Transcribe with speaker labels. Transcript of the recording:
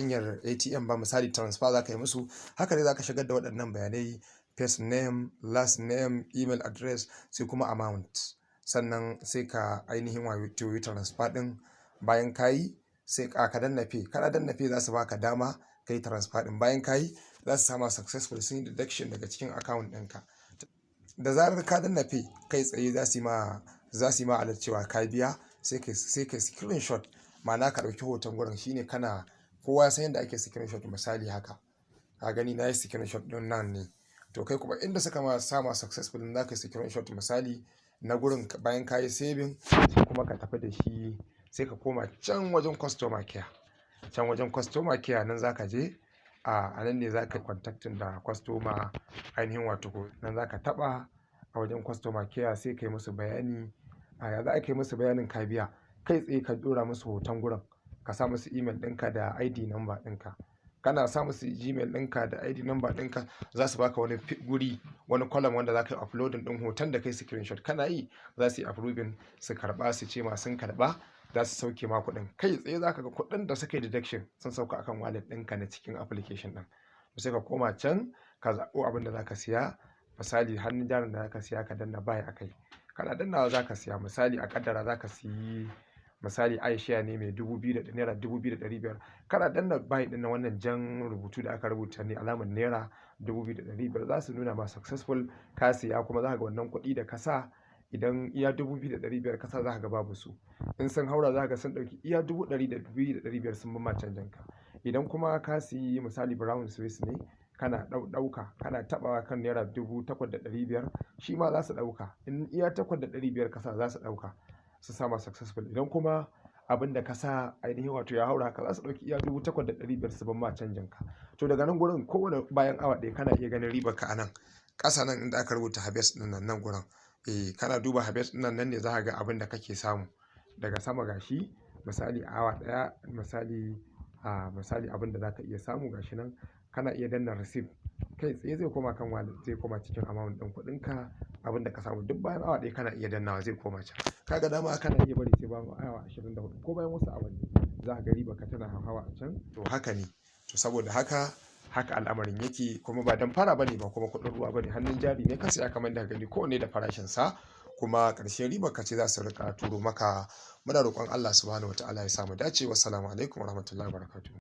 Speaker 1: hanyar ATM ba, misali transfer za ka yi musu, haka dai za ka shigar da waɗannan bayanai, first name, last name, email address, sai kuma amount. Sannan sai ka ainihin wato yi transfer ɗin. Bayan ka yi sai ka danna pay, kana danna pay za su baka dama ka yi transfer ɗin. Bayan ka yi za su sama successful, sun yi deduction daga cikin account ɗinka. Da zarar ka danna pay kai tsaye za su yi ma alert cewa ka biya, sai ka screenshot, ma'ana ka ɗauki hoton gurin. Shine kana, kowa ya san yadda ake screenshot, misali haka ka gani na yi screenshot ɗin nan ne, to kai kuma inda suka sama successful za ka yi screenshot misali na gurin. Bayan ka yi saving sai kuma ka tafi da shi, sai ka koma can wajen customer care. Can wajen customer care nan za ka je, a nan ne za ka yi contacting da customer ainihin wato, nan za ka taɓa a wajen customer care, sai ka yi musu bayani. Ya za a yi musu bayanin ka biya, kai tsaye ka ɗora musu hoton gurin, ka sa musu email ɗinka da ID number ɗinka. Kana sa musu Gmail ɗinka da ID number ɗinka, za su baka wani guri, wani column wanda za ka yi uploading ɗin hoton da kai screenshot. Kana yi za su yi approving, su karɓa, su ce ma sun karɓa, za su sauke ma kuɗin. Kai tsaye za ka ga kuɗin da suka yi deduction sun sauka akan wallet ɗinka na cikin application ɗin. Sai ka koma can ka zaɓo abin da za ka siya, misali hannun jarin da za ka siya, ka danna buy a kai. Kana dannawa za ka siya, misali a kaddara za ka siyi misali iShare ne mai naira 2,500. Kana danna buy ɗin na wannan jan rubutu da aka rubuta ne alamar naira 2,500, za su nuna ma successful ka siya. kuma za ka ga wannan kuɗi da ka sa, idan iya 2,500 ka sa za ka ga babu su. In sun haura za ka ga sun ɗauki iya 100,200 sun bi ma canjin ka. Idan kuma ka siyi misali brown swiss ne, kana ɗauka kana taɓawa kan naira 8,500, shi ma za su ɗauka. In iya 8,500 ka sa za su ɗauka, su sama successful. Idan kuma abin da ka sa ainihin wato ya haura haka, za su ɗauki iya 8,500 su ban ma canjin ka. To daga nan gurin, kowane bayan awa ɗaya kana iya ganin ribar ka a nan ƙasa, nan inda aka rubuta harvest ɗin nan gurin. Kana duba harvest ɗin nan ne za ka ga abin da kake samu daga sama gashi. Misali a awa ɗaya, misali abin da za ka iya samu gashi nan. Kana iya danna receipt, kai tsaye zai koma kan wallet, zai koma cikin amount ɗin kuɗinka, abin da ka samu duk bayan awa ɗaya kana iya dannawa, zai koma can. Kaga dama kana iya bari sai bayan awa 24 ko bayan wasu awanni, za ka ga ribar ka tana hawa a can. To haka ne, to saboda haka al'amarin yake, kuma ba dan fara bane ba, kuma kuɗin ruwa bane, hannun jari ne ka saya kamar da gani, kowanne da farashin sa, kuma ƙarshen ribar ka ce za su rika turo maka. Muna roƙon Allah subhanahu wataala ya samu dace. Wassalamu alaikum warahmatullahi wabarakatuh.